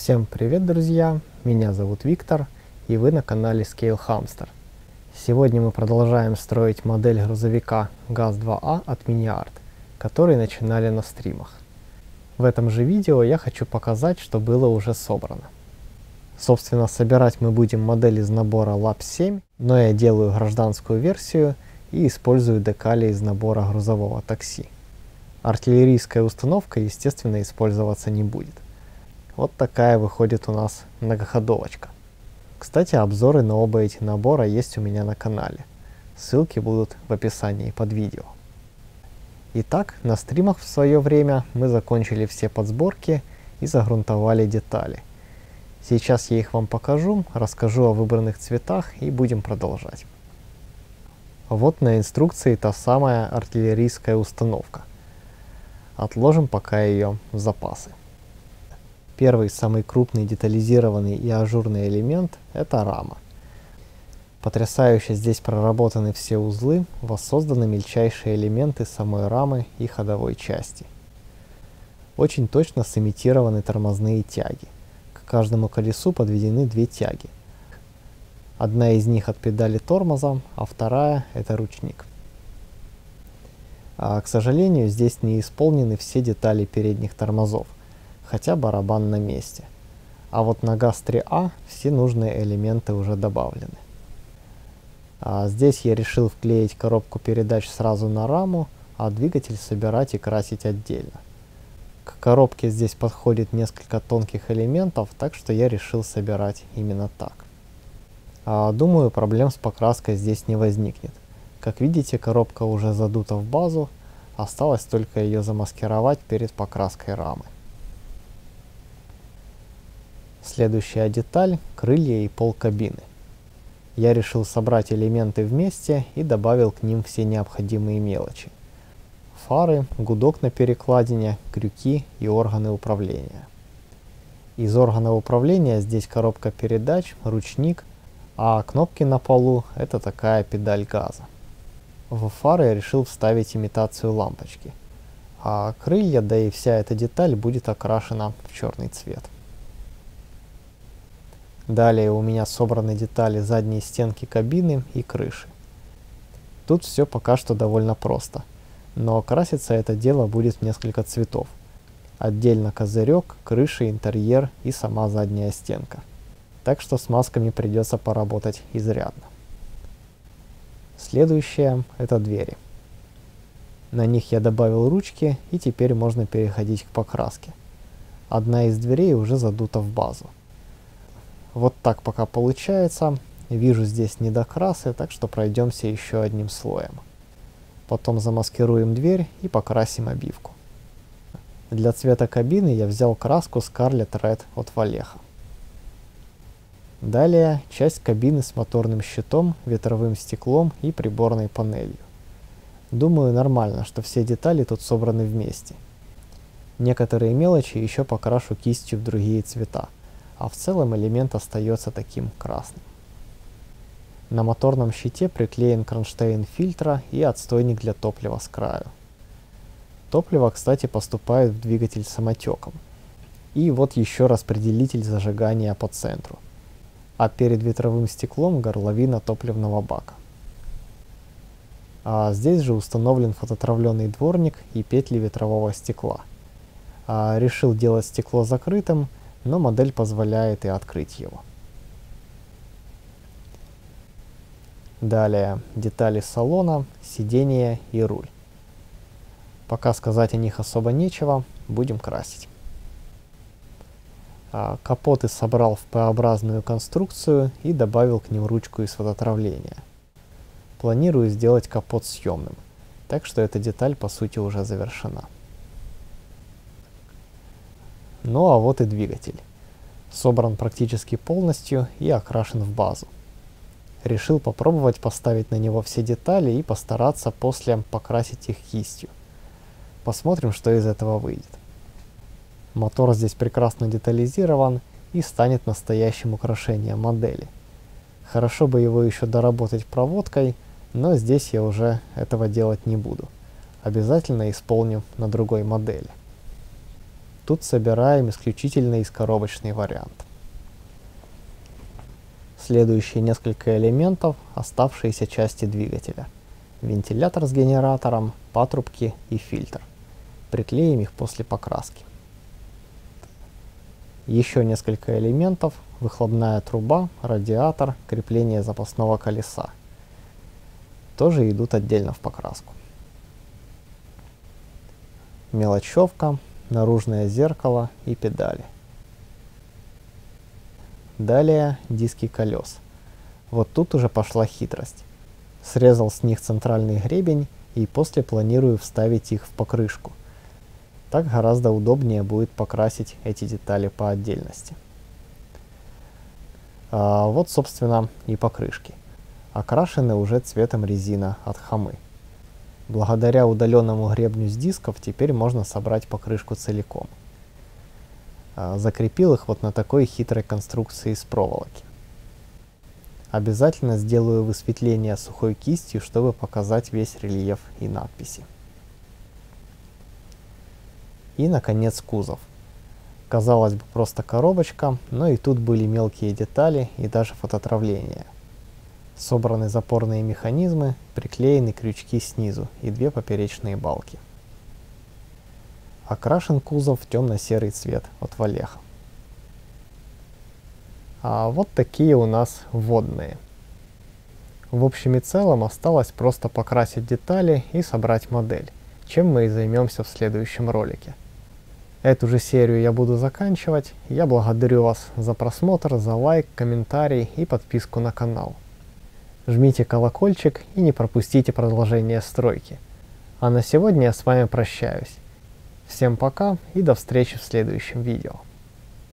Всем привет, друзья! Меня зовут Виктор, и вы на канале Scale Hamster. Сегодня мы продолжаем строить модель грузовика ГАЗ-2А от MiniArt, который начинали на стримах. В этом же видео я хочу показать, что было уже собрано. Собственно, собирать мы будем модель из набора Lab 7, но я делаю гражданскую версию и использую декали из набора грузового такси. Артиллерийская установка, естественно, использоваться не будет. Вот такая выходит у нас многоходовочка. Кстати, обзоры на оба эти набора есть у меня на канале. Ссылки будут в описании под видео. Итак, на стримах в свое время мы закончили все подсборки и загрунтовали детали. Сейчас я их вам покажу, расскажу о выбранных цветах и будем продолжать. Вот на инструкции та самая артиллерийская установка. Отложим пока ее в запасы. Первый, самый крупный, детализированный и ажурный элемент – это рама. Потрясающе здесь проработаны все узлы, воссозданы мельчайшие элементы самой рамы и ходовой части. Очень точно сымитированы тормозные тяги. К каждому колесу подведены две тяги. Одна из них от педали тормоза, а вторая – это ручник. К сожалению, здесь не исполнены все детали передних тормозов, хотя барабан на месте. А вот на ГАЗ-3А все нужные элементы уже добавлены. Здесь я решил вклеить коробку передач сразу на раму, а двигатель собирать и красить отдельно. К коробке здесь подходит несколько тонких элементов, так что я решил собирать именно так. Думаю, проблем с покраской здесь не возникнет. Как видите, коробка уже задута в базу, осталось только ее замаскировать перед покраской рамы. Следующая деталь – крылья и пол кабины. Я решил собрать элементы вместе и добавил к ним все необходимые мелочи. Фары, гудок на перекладине, крюки и органы управления. Из органа управления здесь коробка передач, ручник, а кнопки на полу – это такая педаль газа. В фары я решил вставить имитацию лампочки, а крылья, да и вся эта деталь будет окрашена в черный цвет. Далее у меня собраны детали задней стенки кабины и крыши. Тут все пока что довольно просто, но краситься это дело будет в несколько цветов. Отдельно козырек, крыша, интерьер и сама задняя стенка. Так что с масками придется поработать изрядно. Следующее – это двери. На них я добавил ручки, и теперь можно переходить к покраске. Одна из дверей уже задута в базу. Вот так пока получается. Вижу здесь недокрасы, так что пройдемся еще одним слоем. Потом замаскируем дверь и покрасим обивку. Для цвета кабины я взял краску Scarlet Red от Валеха. Далее часть кабины с моторным щитом, ветровым стеклом и приборной панелью. Думаю, нормально, что все детали тут собраны вместе. Некоторые мелочи еще покрашу кистью в другие цвета, а в целом элемент остается таким красным. На моторном щите приклеен кронштейн фильтра и отстойник для топлива с краю. Топливо, кстати, поступает в двигатель самотеком. И вот еще распределитель зажигания по центру. А перед ветровым стеклом горловина топливного бака. Здесь же установлен фототравленный дворник и петли ветрового стекла. Решил делать стекло закрытым, но модель позволяет и открыть его. Далее детали салона, сиденья и руль. Пока сказать о них особо нечего, будем красить. Капоты собрал в П-образную конструкцию и добавил к ним ручку из фототравления. Планирую сделать капот съемным, так что эта деталь по сути уже завершена. Ну а вот и двигатель. Собран практически полностью и окрашен в базу. Решил попробовать поставить на него все детали и постараться после покрасить их кистью. Посмотрим, что из этого выйдет. Мотор здесь прекрасно детализирован и станет настоящим украшением модели. Хорошо бы его еще доработать проводкой, но здесь я уже этого делать не буду. Обязательно исполню на другой модели. Тут собираем исключительно из коробочный вариант. Следующие несколько элементов – оставшиеся части двигателя. Вентилятор с генератором, патрубки и фильтр. Приклеим их после покраски. Еще несколько элементов – выхлопная труба, радиатор, крепление запасного колеса. Тоже идут отдельно в покраску. Мелочевка, наружное зеркало и педали. Далее диски колес. Вот тут уже пошла хитрость. Срезал с них центральный гребень и после планирую вставить их в покрышку. Так гораздо удобнее будет покрасить эти детали по отдельности. Вот, собственно, и покрышки. Окрашены уже цветом резина от Хамы. Благодаря удаленному гребню с дисков теперь можно собрать покрышку целиком. Закрепил их вот на такой хитрой конструкции из проволоки. Обязательно сделаю высветление сухой кистью, чтобы показать весь рельеф и надписи. И, наконец, кузов. Казалось бы, просто коробочка, но и тут были мелкие детали и даже фототравления. Собраны запорные механизмы, приклеены крючки снизу и две поперечные балки. Окрашен кузов в темно-серый цвет от Валеха. А вот такие у нас вводные. В общем и целом осталось просто покрасить детали и собрать модель, чем мы и займемся в следующем ролике. Эту же серию я буду заканчивать. Я благодарю вас за просмотр, за лайк, комментарий и подписку на канал. Жмите колокольчик и не пропустите продолжение стройки. А на сегодня я с вами прощаюсь. Всем пока и до встречи в следующем видео.